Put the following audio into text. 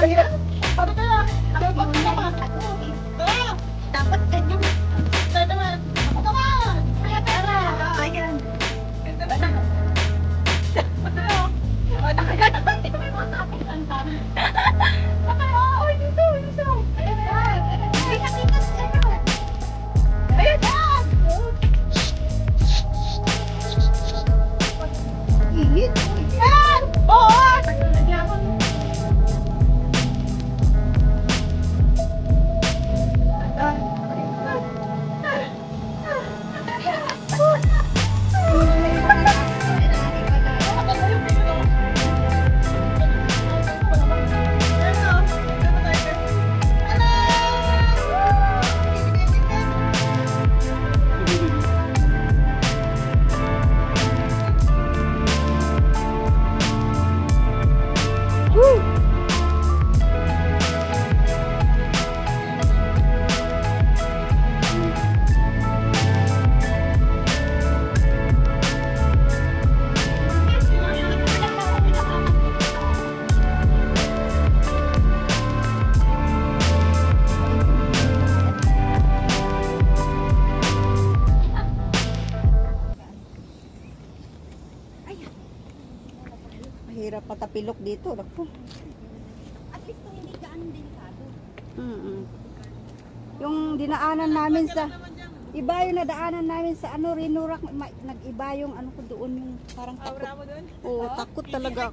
Ano kaya? Dapat ganyan. Ito naman. Ito naman. Tara. Ayan. Ito na. Ano kaya? Ito may mga kapit. Ang dami. Ay, dito. Ayan. Ay, nakita sa inyo. Ayan yan. Hihit. Yan. Oo. Mahirap patapilok dito. Naku. At least kung hindi gaano delikado. Yung dinaanan namin sa iba yung nadaanan namin sa ano Rinurak, nag-iba yung ano ko doon yung parang takot. Oo, takot talaga.